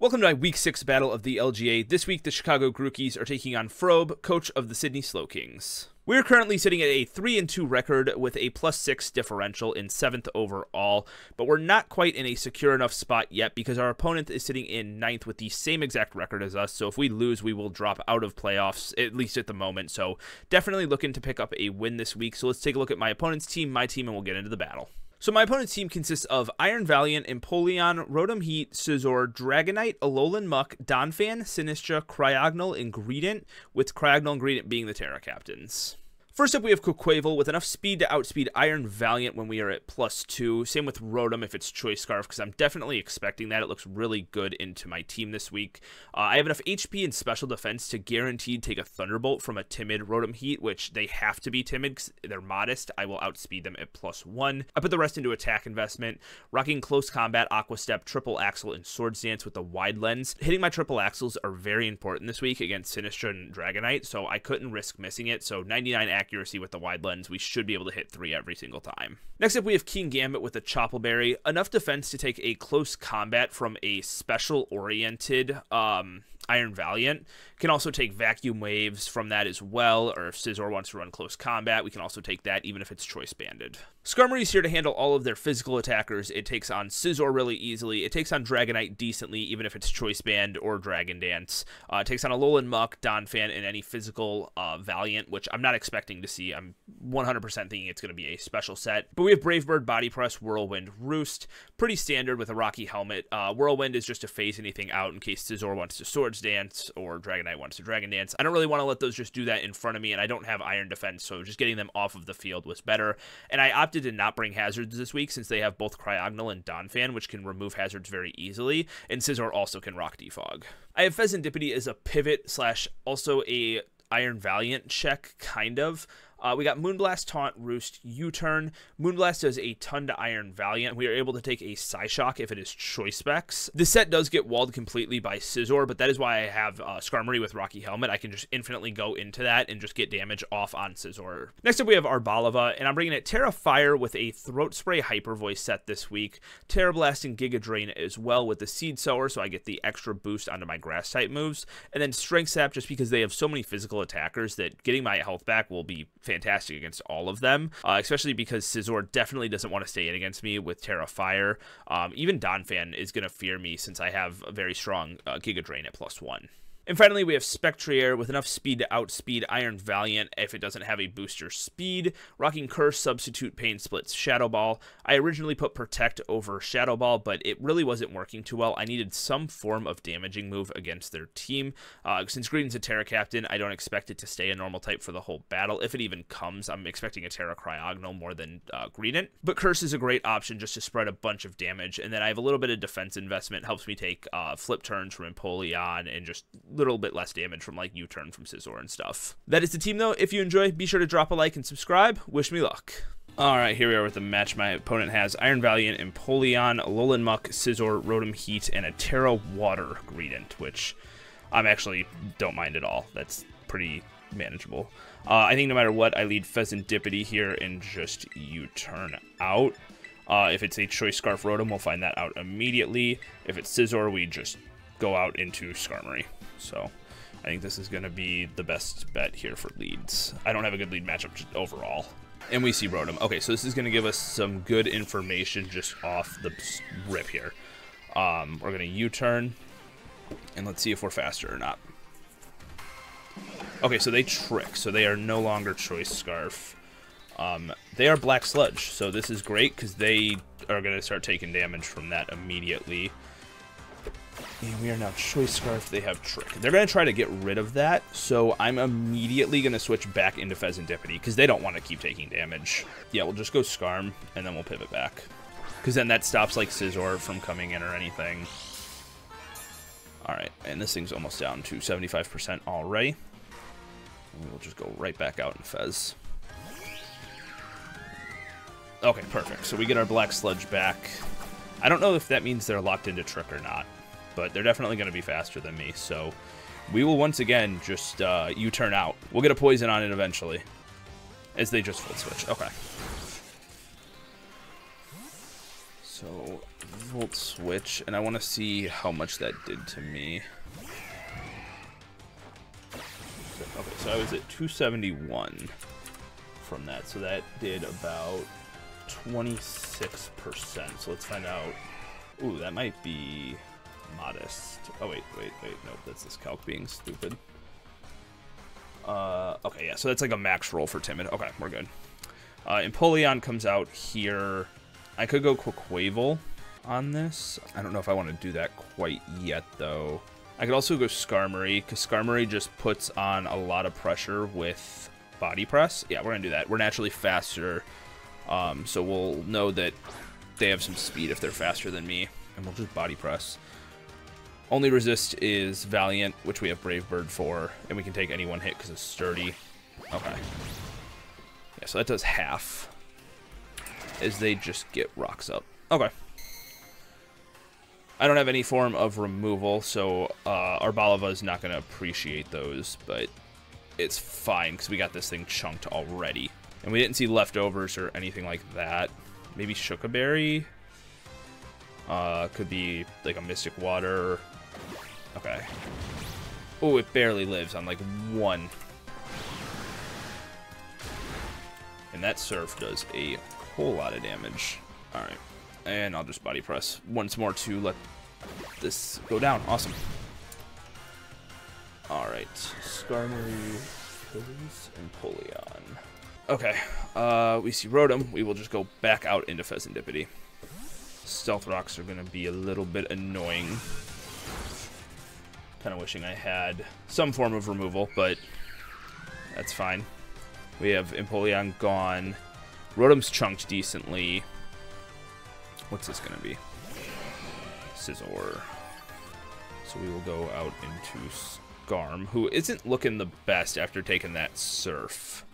Welcome to my Week 6 battle of the LGA. This week, the Chicago Grookies are taking on Frobe, coach of the Sydney Slow Kings. We're currently sitting at a 3-2 record with a +6 differential in 7th overall, but we're not quite in a secure enough spot yet because our opponent is sitting in 9th with the same exact record as us, so if we lose, we will drop out of playoffs, at least at the moment, so definitely looking to pick up a win this week. So let's take a look at my opponent's team, my team, and we'll get into the battle. So my opponent's team consists of Iron Valiant, Empoleon, Rotom Heat, Scizor, Dragonite, Alolan Muck, Donphan, Sinistra, Cryogonal, and Greedent, with Cryogonal and Greedent being the Terra captains. First up, we have Quaquaval with enough speed to outspeed Iron Valiant when we are at +2. Same with Rotom if it's Choice Scarf, because I'm definitely expecting that. It looks really good into my team this week. I have enough HP and special defense to guaranteed take a Thunderbolt from a timid Rotom Heat, which they have to be timid because they're modest. I will outspeed them at +1. I put the rest into attack investment, rocking Close Combat, Aqua Step, Triple Axle, and Swords Dance with the Wide Lens. Hitting my Triple Axles are very important this week against Sinistra and Dragonite, so I couldn't risk missing it, so 99 accuracy with the Wide Lens, we should be able to hit 3 every single time. Next up, we have Keen Gambit with a Choppleberry, enough defense to take a Close Combat from a special-oriented Iron Valiant. Can also take Vacuum Waves from that as well, or if Scizor wants to run Close Combat, we can also take that even if it's Choice Banded. Skarmory's here to handle all of their physical attackers. It takes on Scizor really easily. It takes on Dragonite decently, even if it's Choice Band or Dragon Dance. It takes on Alolan Muck, Donphan, and any physical Valiant, which I'm not expecting to see. I'm 100% thinking it's going to be a special set. But we have Brave Bird, Body Press, Whirlwind, Roost. Pretty standard with a Rocky Helmet. Whirlwind is just to phase anything out in case Scizor wants to Swords Dance or Dragonite wants to Dragon Dance. I don't really want to let those just do that in front of me, and I don't have Iron Defense, so just getting them off of the field was better. And I opted to not bring hazards this week since they have both Cryogonal and Donphan, which can remove hazards very easily, and Scizor also can Rock Defog. I have Pheasantipity as a pivot slash also a Iron Valiant check, kind of. We got Moonblast, Taunt, Roost, U-Turn. Moonblast does a ton to Iron Valiant. We are able to take a Psyshock if it is Choice Specs. This set does get walled completely by Scizor, but that is why I have Skarmory with Rocky Helmet. I can just infinitely go into that and just get damage off on Scizor. Next up, we have Arboliva, and I'm bringing it Terra Fire with a Throat Spray Hyper Voice set this week. Terra Blast and Giga Drain as well with the Seed Sower, so I get the extra boost onto my Grass-type moves. And then Strength Sap, just because they have so many physical attackers that getting my health back will be fantastic against all of them, especially because Scizor definitely doesn't want to stay in against me with Terra Fire. Even Donphan is going to fear me since I have a very strong Giga Drain at +1. And finally, we have Spectrier with enough speed to outspeed Iron Valiant if it doesn't have a booster speed. Rocking Curse, Substitute, Pain Splits, Shadow Ball. I originally put Protect over Shadow Ball, but it really wasn't working too well. I needed some form of damaging move against their team. Since Greedent's a Terra Captain, I don't expect it to stay a normal type for the whole battle. If it even comes, I'm expecting a Terra Cryogonal more than Greedent. But Curse is a great option just to spread a bunch of damage. And then I have a little bit of defense investment. Helps me take flip turns from Empoleon and just little bit less damage from like U-Turn from Scizor and stuff. That is the team though. If you enjoy, be sure to drop a like and subscribe. Wish me luck. Alright, here we are with the match. My opponent has Iron Valiant, Empoleon, Alolan Muck, Scizor, Rotom Heat, and a Terra Water Greedent, which I'm actually don't mind at all. That's pretty manageable. I think no matter what, I lead Pheasantipity here and just U-Turn out. If it's a Choice Scarf Rotom, we'll find that out immediately. If it's Scizor, we just go out into Skarmory. So I think this is going to be the best bet here for leads. I don't have a good lead matchup just overall. And we see Rotom. Okay, so this is going to give us some good information just off the rip here. We're going to U-turn, and let's see if we're faster or not. Okay, so they trick, so they are no longer Choice Scarf. They are Black Sludge, so this is great because they are going to start taking damage from that immediately. And we are now Choice Scarf. They have Trick. They're going to try to get rid of that, so I'm immediately going to switch back into Pheasantipity because they don't want to keep taking damage. Yeah, we'll just go Skarm, and then we'll pivot back. Because then that stops, like, Scizor from coming in or anything. Alright, and this thing's almost down to 75% already. And we'll just go right back out in Fez. Okay, perfect. So we get our Black Sludge back. I don't know if that means they're locked into Trick or not, but they're definitely going to be faster than me, so we will once again just U-turn out. We'll get a Poison on it eventually, as they just full switch. Okay. So Volt Switch, and I want to see how much that did to me. Okay, so I was at 271 from that, so that did about 26%. So let's find out. Ooh, that might be modest. Oh, wait. Nope, that's this calc being stupid. Okay, yeah, so that's like a max roll for Timid. Okay, we're good. Empoleon comes out here. I could go Quaquaval on this. I don't know if I want to do that quite yet, though. I could also go Skarmory, because Skarmory just puts on a lot of pressure with Body Press. Yeah, we're going to do that. We're naturally faster, so we'll know that they have some speed if they're faster than me, and we'll just Body Press. Only resist is Valiant, which we have Brave Bird for, and we can take any one hit because it's sturdy. Okay. Yeah, so that does half, as they just get rocks up. Okay. I don't have any form of removal, so Arboliva is not going to appreciate those, but it's fine because we got this thing chunked already. And we didn't see leftovers or anything like that. Maybe Shookaberry? Could be like a Mystic Water. Okay. Oh, it barely lives on like 1. And that Surf does a whole lot of damage. Alright. And I'll just Body Press once more to let this go down. Awesome. Alright. Skarmory, Phillies, and Empoleon. Okay. We see Rotom. We will just go back out into Pheasantipity. Stealth Rocks are going to be a little bit annoying. Kind of wishing I had some form of removal, but that's fine. We have Empoleon gone. Rotom's chunked decently. What's this going to be? Scizor. So we will go out into Skarm, who isn't looking the best after taking that Surf.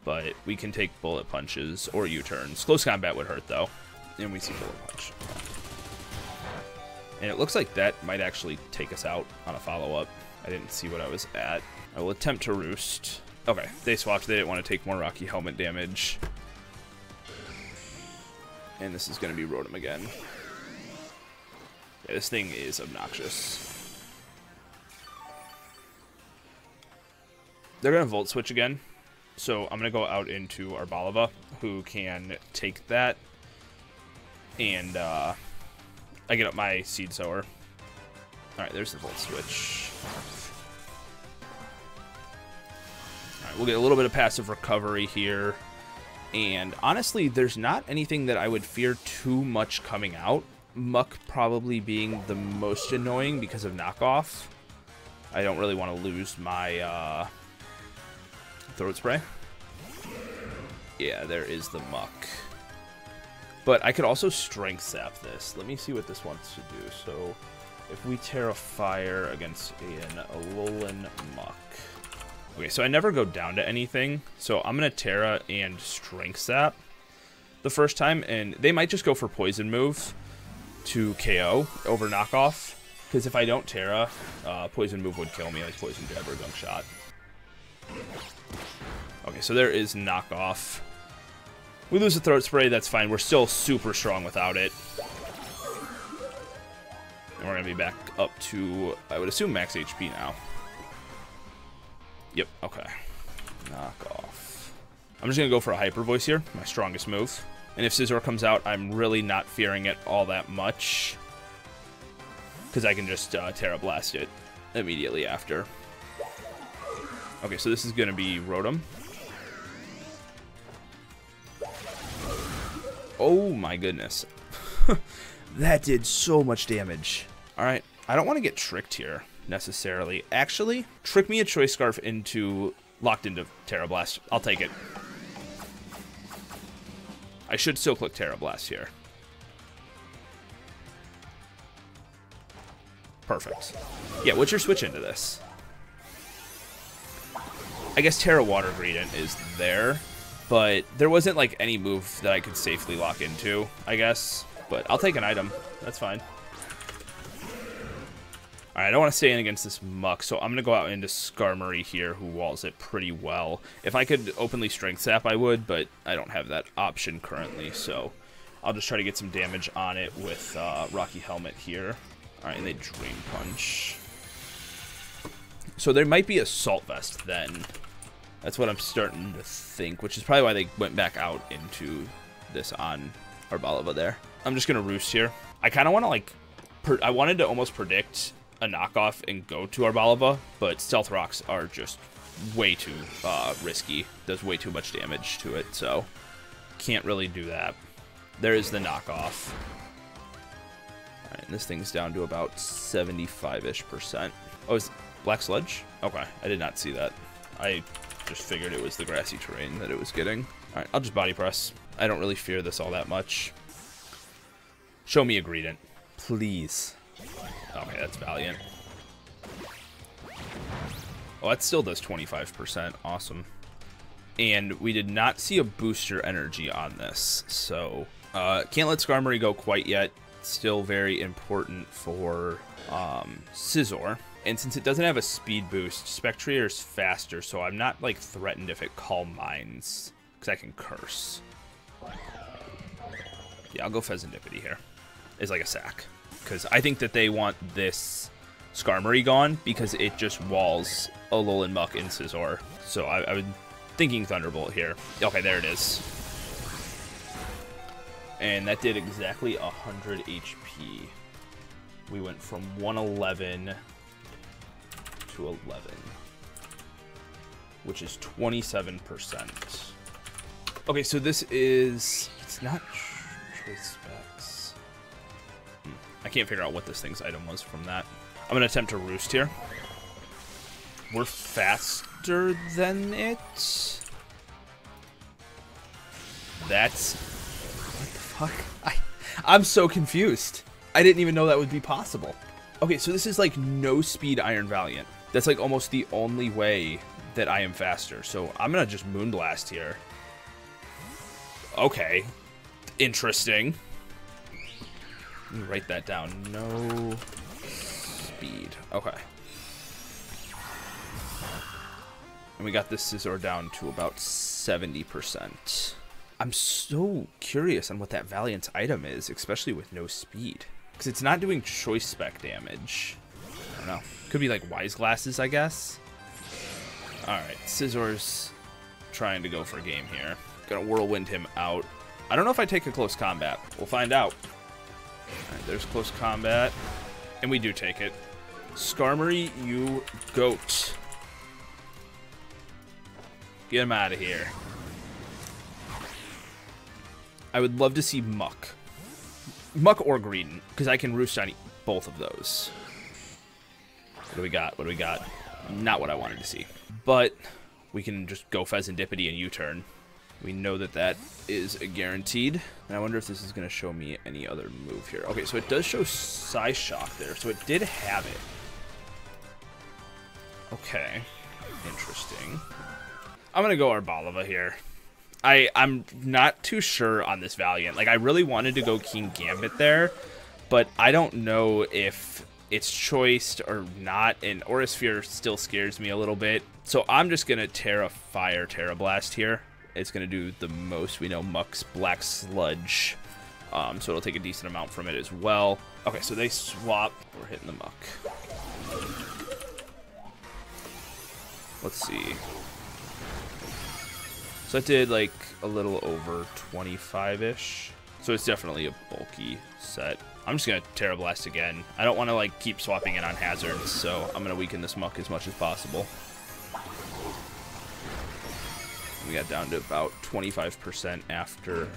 But we can take Bullet Punches or U-turns. Close combat would hurt, though. And we see Bullet Punch. And it looks like that might actually take us out on a follow-up. I didn't see what I was at. I will attempt to Roost. Okay, they swapped. They didn't want to take more Rocky Helmet damage. And this is going to be Rotom again. Yeah, this thing is obnoxious. They're going to Volt Switch again. So I'm going to go out into Arboliva, who can take that. And I get up my Seed Sower. Alright, there's the Volt Switch. Alright, we'll get a little bit of passive recovery here. And honestly, there's not anything that I would fear too much coming out. Muck probably being the most annoying because of knockoff. I don't really want to lose my Throat Spray. Yeah, there is the Muck. But I could also Strength Sap this. Let me see what this wants to do. So, if we Terra Fire against an Alolan Muck. Okay, so I never go down to anything. So I'm going to Terra and Strength Sap the first time. And they might just go for Poison Move to KO over knockoff. Because if I don't Terra, Poison Move would kill me, like Poison Jab or Gunk Shot. Okay, so there is knockoff. We lose the Throat Spray, that's fine. We're still super strong without it. And we're going to be back up to, I would assume, max HP now. Yep, okay. Knockoff. I'm just going to go for a Hyper Voice here, my strongest move. And if Scizor comes out, I'm really not fearing it all that much. Because I can just Terra Blast it immediately after. Okay, so this is going to be Rotom. Oh my goodness. That did so much damage. Alright, I don't want to get tricked here, necessarily. Actually, trick me a Choice Scarf into... locked into Terra Blast. I'll take it. I should still click Terra Blast here. Perfect. Yeah, what's your switch into this? I guess Terra Water Greedent is there, but there wasn't like any move that I could safely lock into, I guess. But I'll take an item. That's fine. Alright, I don't want to stay in against this Muck, so I'm going to go out into Skarmory here, who walls it pretty well. If I could openly Strength Sap, I would, but I don't have that option currently, so I'll just try to get some damage on it with Rocky Helmet here. Alright, and they Drain Punch. So there might be Assault Vest then. That's what I'm starting to think, which is probably why they went back out into this on Arboliva there. I'm just going to Roost here. I kind of want to, like, I wanted to almost predict a knockoff and go to Arboliva, but Stealth Rocks are just way too risky. Does way too much damage to it, so can't really do that. There is the knockoff. Alright, and this thing's down to about 75-ish%. Oh, is Black Sludge? Okay, I did not see that. I just figured it was the grassy terrain that it was getting. Alright, I'll just Body Press. I don't really fear this all that much. Show me a Greedent, please. Okay, that's Valiant. Oh, that still does 25%. Awesome. And we did not see a booster energy on this, so can't let Skarmory go quite yet. Still very important for Scizor. And since it doesn't have a speed boost, Spectrier is faster, so I'm not like threatened if it Calm Minds, because I can Curse. Yeah, I'll go Pheasantipity here. It's like a sack, because I think that they want this Skarmory gone because it just walls Alolan Muck and Scizor. So I was thinking Thunderbolt here. Okay, there it is. And that did exactly 100 HP. We went from 111 to 11, which is 27%. Okay, so this is, it's not choice specs. I can't figure out what this thing's item was from that. I'm going to attempt to Roost here. We're faster than it. That's, what the fuck? I'm so confused. I didn't even know that would be possible. Okay, so this is like no speed Iron Valiant. That's like almost the only way that I am faster. So I'm going to just Moonblast here. Okay. Interesting. Let me write that down. No speed. Okay. And we got this Scizor down to about 70%. I'm so curious on what that Valiant's item is, especially with no speed. Because it's not doing choice spec damage. I don't know. Could be like Wise Glasses, I guess. Alright, Scizor's trying to go for a game here. Gonna Whirlwind him out. I don't know if I take a close combat. We'll find out. Alright, there's close combat. And we do take it. Skarmory, you goat. Get him out of here. I would love to see Muck. Muck or Greedent, because I can Roost on both of those. What do we got? What do we got? Not what I wanted to see. But we can just go Pheasantipity and U-turn. We know that that is a guaranteed. And I wonder if this is going to show me any other move here. Okay, so it does show Psyshock there, so it did have it. Okay. Interesting. I'm going to go Arboliva here. I'm not too sure on this Valiant. Like, I really wanted to go King Gambit there, but I don't know if it's choiced or not, and Aura Sphere still scares me a little bit. So I'm just going to Terra Fire Terra Blast here. It's going to do the most. We know Muck's Black Sludge, so it'll take a decent amount from it as well. Okay, so they swap. We're hitting the Muck. Let's see. So it did like a little over 25-ish. So it's definitely a bulky set. I'm just going to Terra Blast again. I don't want to like keep swapping it on hazards, so I'm going to weaken this Muck as much as possible. We got down to about 25% after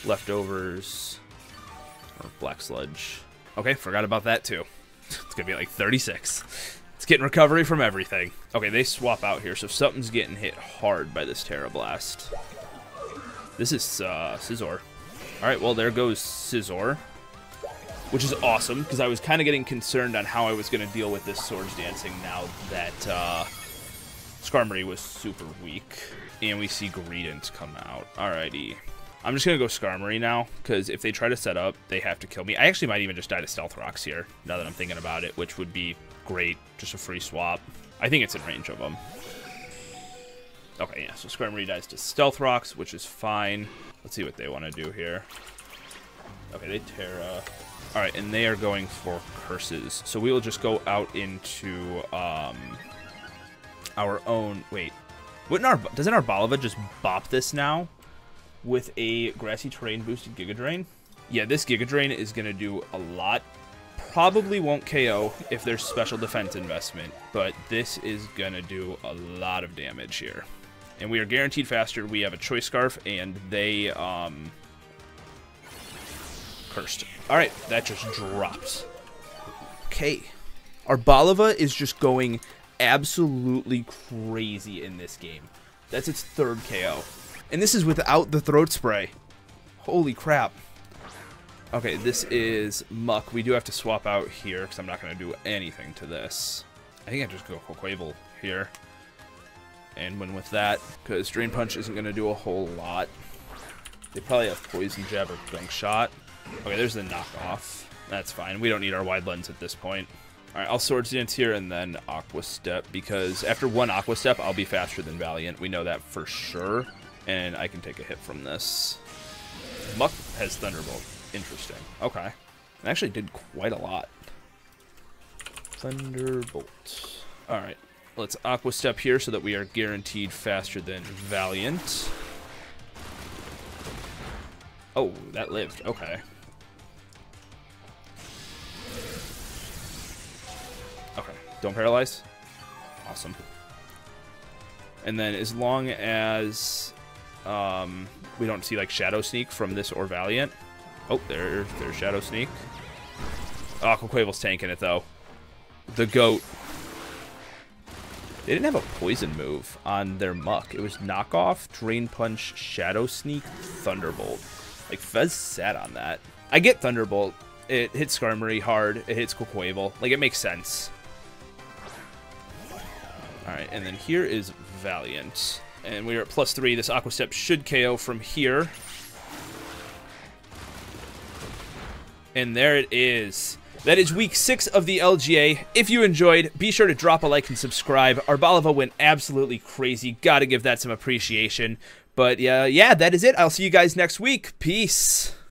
leftovers or Black Sludge. Okay, forgot about that too. It's going to be like 36. It's getting recovery from everything. Okay, they swap out here, so something's getting hit hard by this Terra Blast. This is Scizor. Alright, well, there goes Scizor, which is awesome, because I was kind of getting concerned on how I was going to deal with this Swords Dancing now that Skarmory was super weak. And we see Greedent come out. Alrighty. I'm just going to go Skarmory now, because if they try to set up, they have to kill me. I actually might even just die to Stealth Rocks here, now that I'm thinking about it, which would be great. Just a free swap. I think it's in range of them. Okay, yeah, so Skarmory dies to Stealth Rocks, which is fine. Let's see what they want to do here. Okay, they Terra. Alright, and they are going for Curses. So we will just go out into our own... Wait. Doesn't Arboliva just bop this now with a Grassy Terrain boosted Giga Drain? Yeah, this Giga Drain is going to do a lot. Probably won't KO if there's special defense investment, but this is going to do a lot of damage here. And we are guaranteed faster. We have a Choice Scarf, and they, cursed. Alright, that just drops. Okay. Arboliva is just going absolutely crazy in this game. That's its 3rd KO. And this is without the Throat Spray. Holy crap. Okay, this is Muck. We do have to swap out here, because I'm not going to do anything to this. I think I just go Quavel here. And win with that, because Drain Punch isn't going to do a whole lot. They probably have Poison Jab or Gunk Shot. Okay, there's the knockoff. That's fine. We don't need our Wide Lens at this point. Alright, I'll Swords Dance here and then Aqua Step, because after one Aqua Step, I'll be faster than Valiant. We know that for sure, and I can take a hit from this. Muck has Thunderbolt. Interesting. Okay. It actually did quite a lot. Thunderbolt. Alright. Let's Aqua Step here so that we are guaranteed faster than Valiant. Oh, that lived. Okay. Okay. Don't paralyze. Awesome. And then as long as we don't see like Shadow Sneak from this or Valiant. Oh, there's Shadow Sneak. Aqua Quavel's tanking it though. The GOAT. They didn't have a poison move on their Muck. It was Knockoff, Drain Punch, Shadow Sneak, Thunderbolt. Like, Fez sat on that. I get Thunderbolt. It hits Skarmory hard. It hits Quavel. Like, it makes sense. Alright, and then here is Valiant. And we are at +3. This Aqua Step should KO from here. And there it is. That is week 6 of the LGA. If you enjoyed, be sure to drop a like and subscribe. Arboliva went absolutely crazy. Gotta give that some appreciation. But yeah, that is it. I'll see you guys next week. Peace.